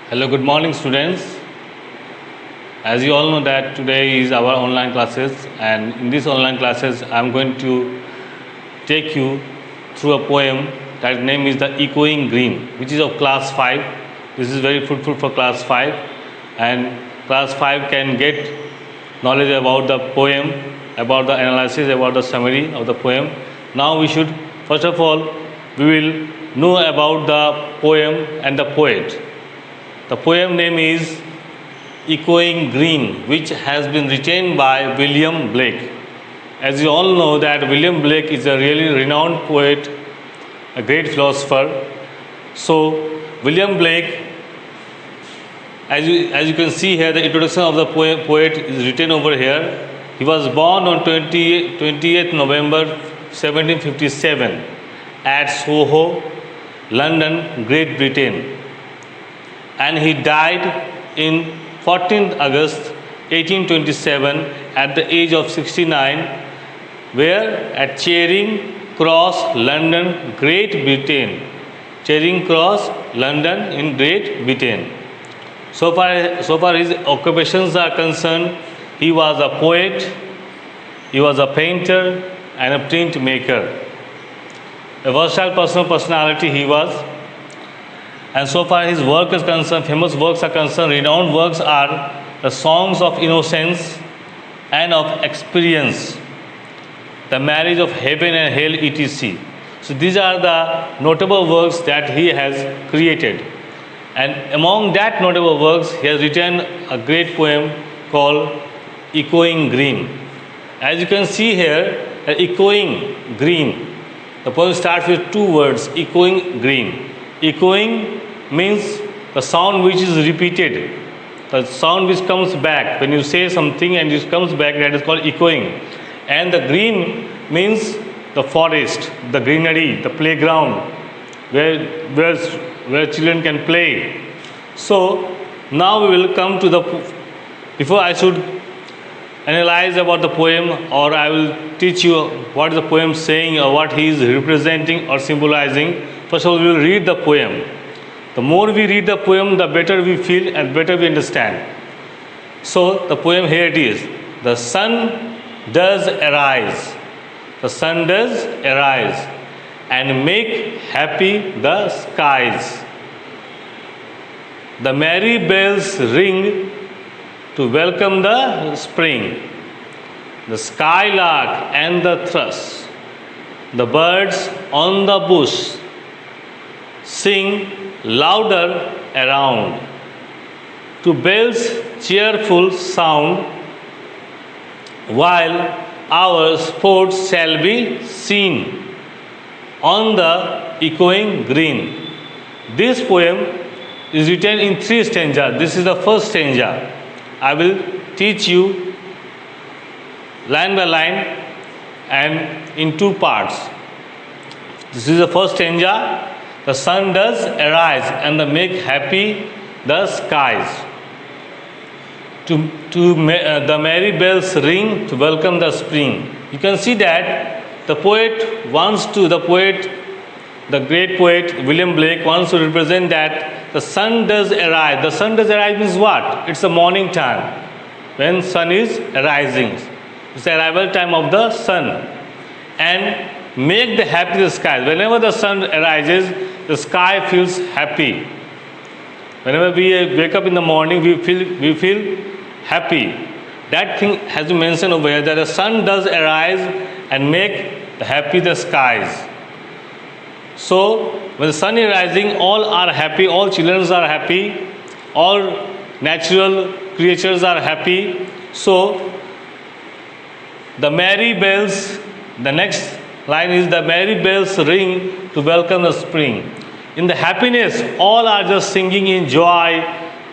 Hello, good morning, students. As you all know that today is our online classes, and in these online classes, I am going to take you through a poem that name is The Echoing Green, which is of class 5. This is very fruitful for class 5, and class 5 can get knowledge about the poem, about the analysis, about the summary of the poem. Now we should, first of all, we will know about the poem and the poet. The poem name is Echoing Green, which has been written by William Blake. As you all know that William Blake is a really renowned poet, a great philosopher. So William Blake, as you can see here, the introduction of the poet is written over here. He was born on 28th November 1757 at Soho, London, Great Britain, and he died in 14th August 1827 at the age of 69, where at Charing Cross, London, Great Britain. Charing Cross, London in Great Britain. So far his occupations are concerned, he was a poet, he was a painter and a printmaker. A versatile personality he was. And so far his work is concerned, famous works are concerned, renowned works are the Songs of Innocence and of Experience, The Marriage of Heaven and Hell, etc. So these are the notable works that he has created. And among that notable works, he has written a great poem called Echoing Green. As you can see here, Echoing Green. The poem starts with two words, echoing green. Echoing means the sound which is repeated, the sound which comes back. When you say something and it comes back, that is called echoing. And the green means the forest, the greenery, the playground, where children can play. So now we will come to before I should analyze about the poem, or I will teach you what is the poem saying or what he is representing or symbolizing. First of all, we will read the poem. The more we read the poem, the better we feel and better we understand. So the poem, here it is. The sun does arise. The sun does arise and make happy the skies. The merry bells ring to welcome the spring. The skylark and the thrush, the birds on the bush, sing louder around. To bells' cheerful sound, while our sports shall be seen on the echoing green. This poem is written in 3 stanzas. This is the first stanza. I will teach you line by line and in 2 parts. This is the first stanza. The sun does arise and make happy the skies. The merry bells ring to welcome the spring. You can see that the great poet William Blake wants to represent that the sun does arise. The sun does arise means what? It's the morning time when sun is arising. It's the arrival time of the sun, and make the happy the skies. Whenever the sun arises, the sky feels happy. Whenever we wake up in the morning, we feel happy. That thing has been mentioned over here, that the sun does arise and make happy the skies. So when the sun is rising, all are happy, all children are happy, all natural creatures are happy. So the merry bells, the next line is, the merry bells ring to welcome the spring. In the happiness, all are just singing in joy.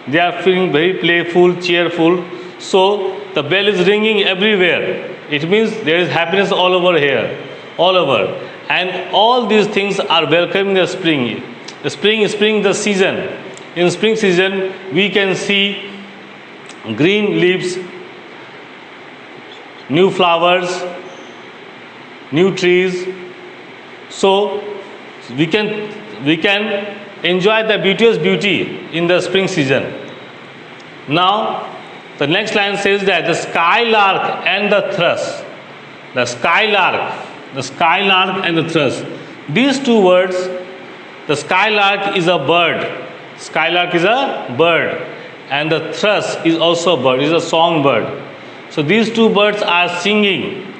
They are feeling very playful, cheerful. So the bell is ringing everywhere. It means there is happiness all over here, all over. And all these things are welcoming the spring. The spring is the season. In spring season, we can see green leaves, new flowers, new trees. So we can enjoy the beauteous beauty in the spring season. Now, the next line says that the skylark and the thrush. The skylark and the thrush. These two words, the skylark is a bird. Skylark is a bird, and the thrush is also a bird, is a songbird. So these two birds are singing.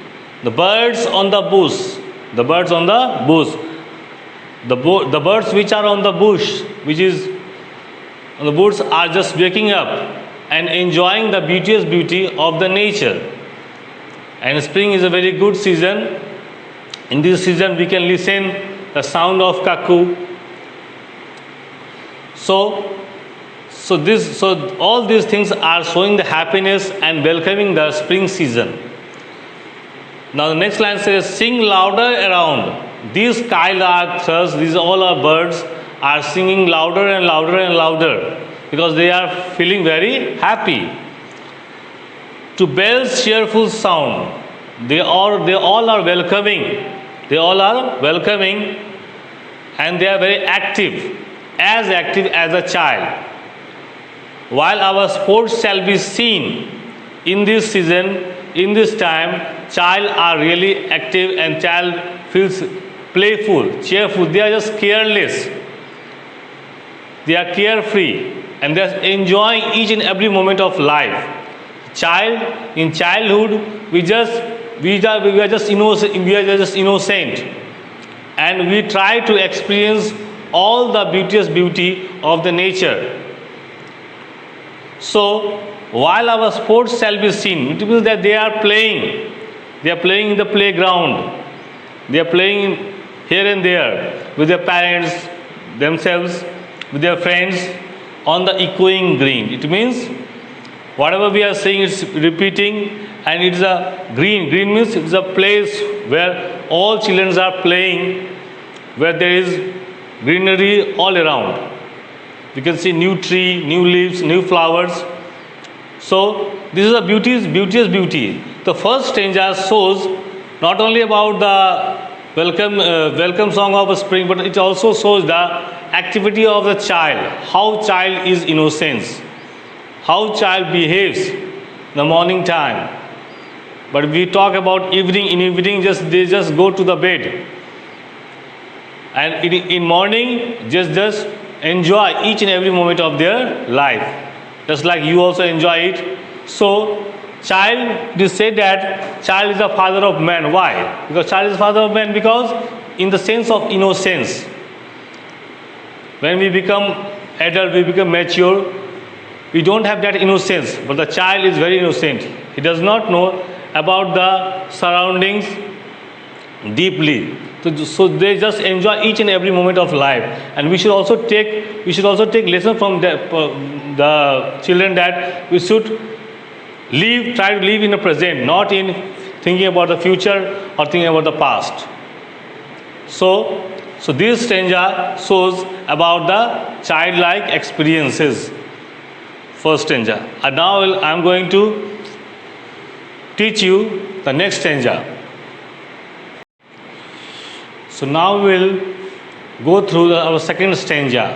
The birds on the bush, the birds on the bush, the birds which are on the bush, which is on the bush, are just waking up and enjoying the beauteous beauty of the nature. And spring is a very good season. In this season, we can listen the sound of cuckoo. So all these things are showing the happiness and welcoming the spring season. Now the next line says, sing louder around. These skylark, thrush, these all our birds are singing louder and louder and louder because they are feeling very happy. To bells' cheerful sound, they all are welcoming. They all are welcoming, and they are very active as a child. While our sports shall be seen in this season, in this time, child are really active and child feels playful, cheerful. They are just careless. They are carefree and they are enjoying each and every moment of life. In childhood, we are just innocent, and we try to experience all the beauteous beauty of the nature. So, while our sports shall be seen, it means that they are playing in the playground, they are playing here and there with their parents, themselves, with their friends on the echoing green. It means whatever we are saying is repeating, and it is a green. Green means it is a place where all children are playing, where there is greenery all around. You can see new tree, new leaves, new flowers. So this is a beauteous beauty. The first stanza shows not only about the welcome song of spring, but it also shows the activity of the child, how child is innocence, how child behaves in the morning time. But we talk about evening. In evening, they just go to the bed, and in morning just enjoy each and every moment of their life, just like you also enjoy it. So child, it is said that child is the father of man. Why? Because child is the father of man, because in the sense of innocence, when we become adult, we become mature, we don't have that innocence, but the child is very innocent. He does not know about the surroundings deeply. So they just enjoy each and every moment of life, and we should also take lesson from the children, that we should try to live in the present, not in thinking about the future or thinking about the past. So this stanza shows about the childlike experiences. First stanza. And now I am going to teach you the next stanza. So now we will go through our second stanza.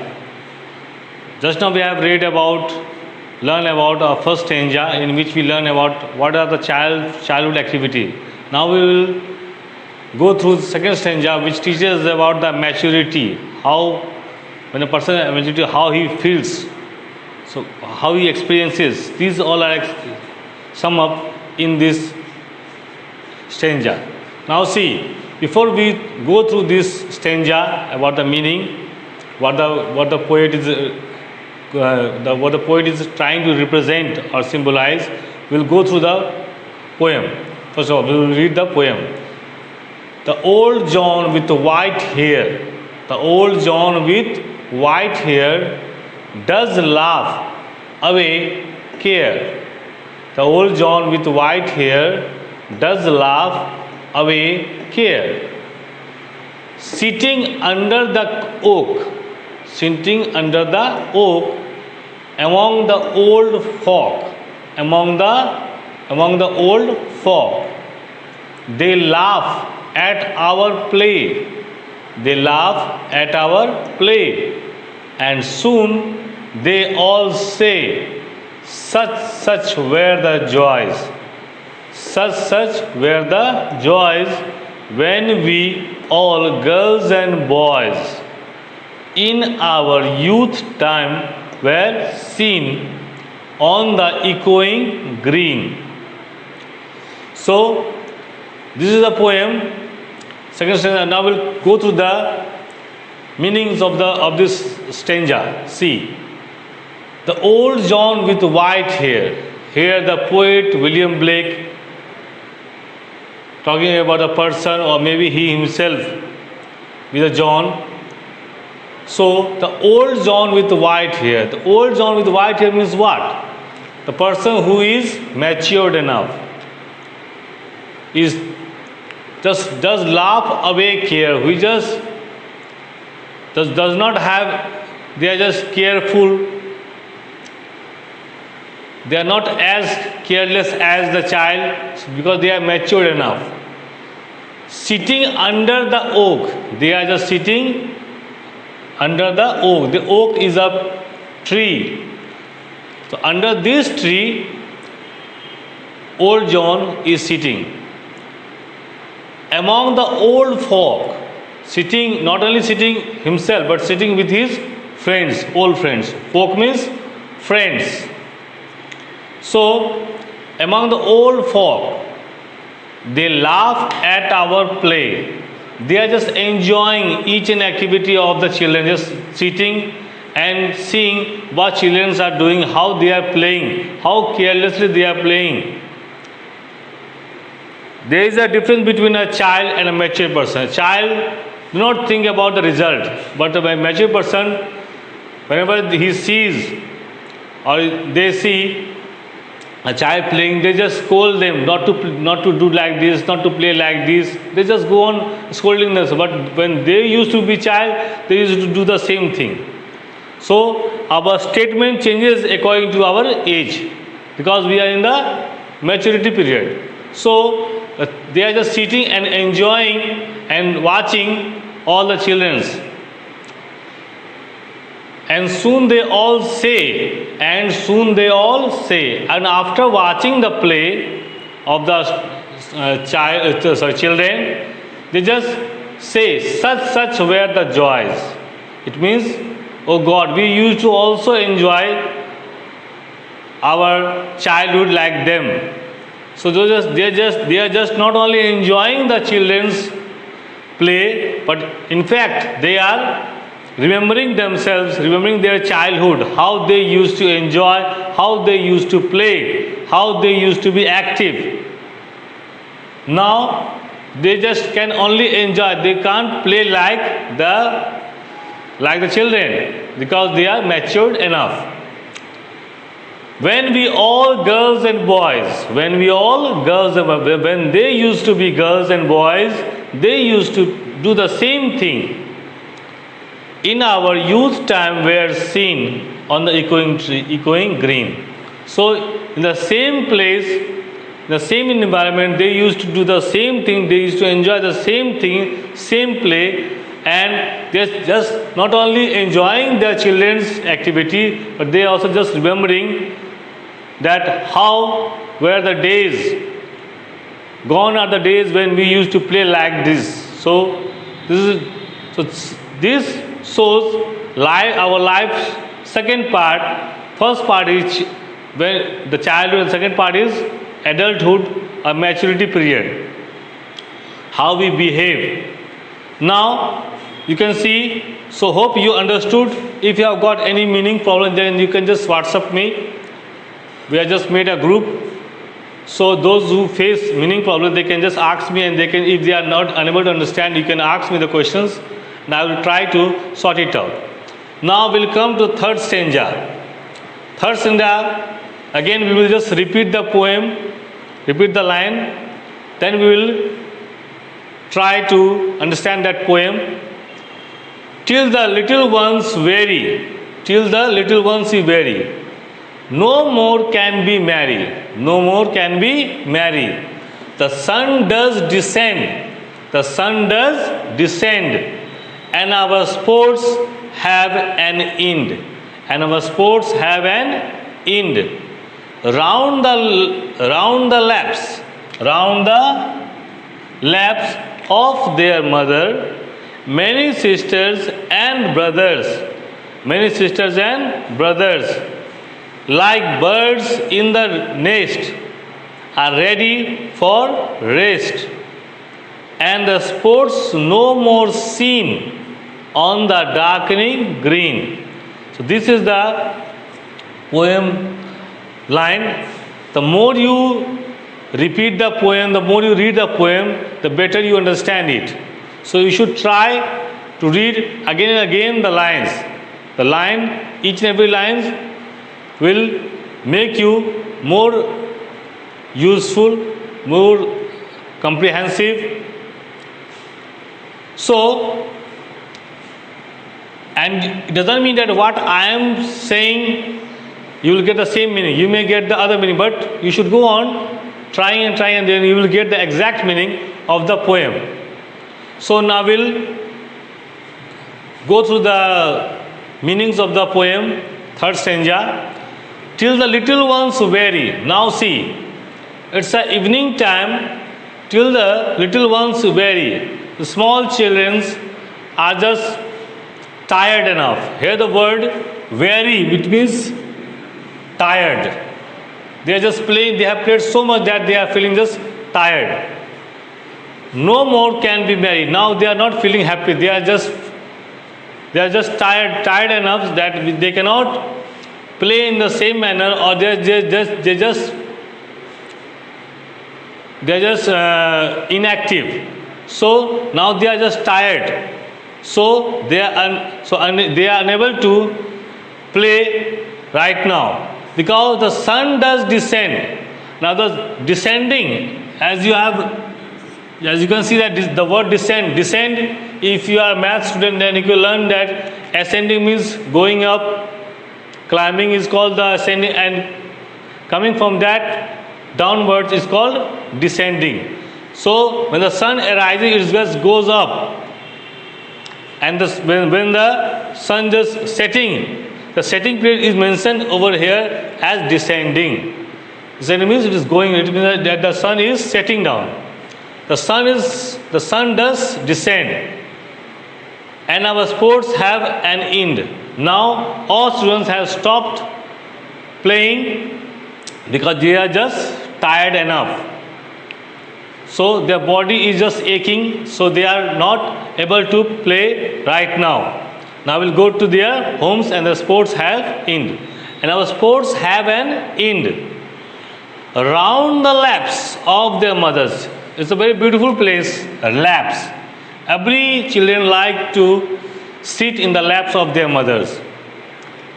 Just now we have learn about our first stanza, in which we learn about what are the childhood activity. Now we will go through the second stanza, which teaches about the maturity, how when a person maturity, how he feels, so how he experiences. These all are sum up in this stanza. Now see, before we go through this stanza about the meaning, what the poet is trying to represent or symbolize, we'll go through the poem. First of all, we will read the poem. The old John with the white hair, does laugh away care. The old John with white hair does laugh away care. Sitting under the oak, among the old folk, they laugh at our play. and soon they all say, such were the joys. Such were the joys when we all, girls and boys, in our youth time were seen on the echoing green. So, this is the poem. Second stanza. Now we'll go through the meanings of this stanza. See, the old John with white hair. Here, the poet William Blake talking about a person, or maybe he himself with a John. So, the old John with white hair. The old John with white hair means what? The person who is matured enough, is just does laugh away care, who just does not have, they are just careful, they are not as careless as the child because they are matured enough. Sitting under the oak, they are just sitting under the oak. The oak is a tree. So under this tree, old John is sitting. Among the old folk, sitting, not only sitting himself, but sitting with his friends, old friends. Folk means friends. So, among the old folk, they laugh at our play. They are just enjoying each and activity of the children, just sitting and seeing what children are doing, how they are playing, how carelessly they are playing. There is a difference between a child and a mature person. A child do not think about the result, but a mature person, whenever he sees or they see a child playing, they just scold them not to do like this, not to play like this. They just go on scolding them. But when they used to be child, they used to do the same thing. So our statement changes according to our age, because we are in the maturity period. So they are just sitting and enjoying and watching all the children. And soon they all say, and after watching the play of the children, they just say, such were the joys. It means, oh God, we used to also enjoy our childhood like them. So they are just not only enjoying the children's play, but in fact they are remembering themselves, remembering their childhood, how they used to enjoy, how they used to play, how they used to be active. Now they just can only enjoy, they can't play like the children because they are matured enough. When we all girls and boys, when they used to be girls and boys, they used to do the same thing. In our youth time were seen on the echoing green. So in the same place, the same environment, they used to do the same thing, they used to enjoy the same thing, same play, and they're just not only enjoying their children's activity, but they also just remembering that how were the days, gone are the days when we used to play like this. So this shows our life's second part. First part is when the childhood, and second part is adulthood, a maturity period, how we behave. Now you can see, so hope you understood. If you have got any meaning problem, then you can just WhatsApp me. We have just made a group, so those who face meaning problem, they can just ask me, and they can, if they are not unable to understand, you can ask me the questions and I will try to sort it out. Now we'll come to third stanza. Third stanza, again we will just repeat the poem, repeat the line, then we will try to understand that poem. Till the little ones weary, no more can be merry, no more can be merry. The sun does descend, and our sports have an end. And our sports have an end. Round the laps of their mother, many sisters and brothers, like birds in the nest, are ready for rest, and the sports no more seen on the darkening green. So this is the poem line. The more you repeat the poem, the more you read the poem, the better you understand it. So you should try to read again and again the lines. The line, each and every line will make you more useful, more comprehensive. So, and it doesn't mean that what I am saying you will get the same meaning. You may get the other meaning, but you should go on trying, and then you will get the exact meaning of the poem. So now we'll go through the meanings of the poem, third stanza. Till the little ones weary. Now see, it's the evening time. Till the little ones weary. The small children are just tired enough. Here the word weary, which means tired. They are just playing. They have played so much that they are feeling just tired. No more can be merry. Now they are not feeling happy. They are just tired enough that they cannot play in the same manner, or they're just inactive. So now they are just tired. So they are unable to play right now, because the sun does descend. Now the descending, as you can see that the word descend. If you are a math student, then you can learn that ascending means going up, climbing is called the ascending, and coming from that downwards is called descending. So when the sun arises, it just goes up, and when the sun just setting, the setting period is mentioned over here as descending. Descending means it is going. It means that the sun is setting down. The sun does descend, and our sports have an end. Now all students have stopped playing because they are just tired enough. So their body is just aching, so they are not able to play right now. Now we'll go to their homes, and the sports have end. And our sports have an end. Round the laps of their mothers. It's a very beautiful place, laps. Every children like to sit in the laps of their mothers.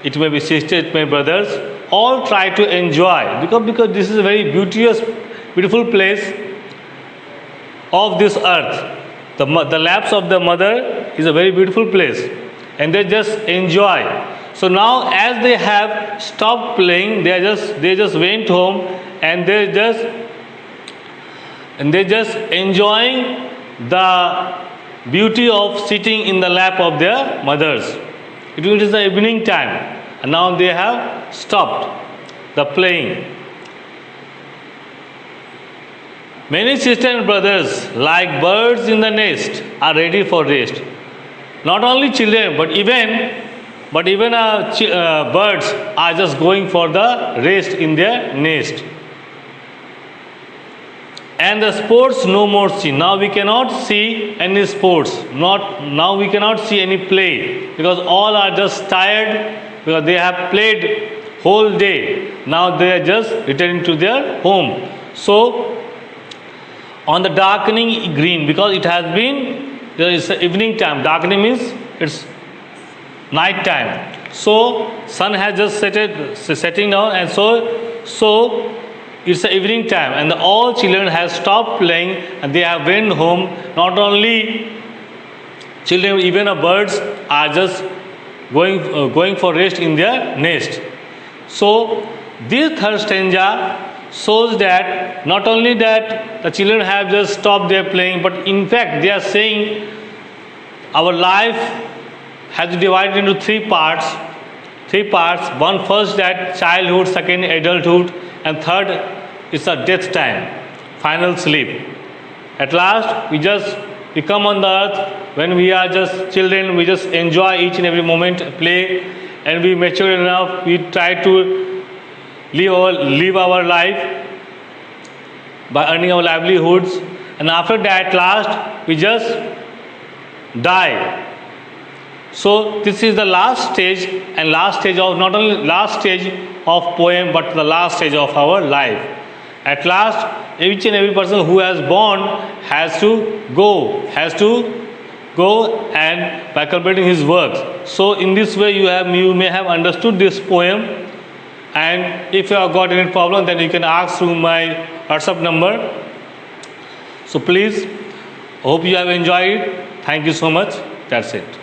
It may be sisters, it may be brothers. All try to enjoy, because this is a very beautiful place of this earth. The laps of the mother is a very beautiful place, and they just enjoy. So now, as they have stopped playing, they just went home, and they just enjoying the beauty of sitting in the lap of their mothers. It is the evening time, and now they have stopped the playing. Many sisters and brothers, like birds in the nest, are ready for rest. Not only children, but even birds are just going for the rest in their nest. And the sports no more see. Now we cannot see any sports. Now we cannot see any play, because all are just tired, because they have played whole day. Now they are just returning to their home. So on the darkening green, because there is evening time. Darkening means it's night time. So sun has just setting down, and so it's the evening time, and all children have stopped playing, and they have went home. Not only children, even the birds are just going for rest in their nest. So this third stanza shows that not only that the children have just stopped their playing, but in fact they are saying our life has been divided into three parts. One, first that childhood, second adulthood, and third is the death time, final sleep. At last, we come on the earth when we are just children. We just enjoy each and every moment, play, and we mature enough. We try to live our life by earning our livelihoods, and after that, last we just die. So this is the last stage, and last stage of not only last stage of poem, but the last stage of our life. At last, each and every person who has born has to go and by completing his works. So in this way, you may have understood this poem, and if you have got any problem, then you can ask through my WhatsApp number. So please, hope you have enjoyed it. Thank you so much. That's it.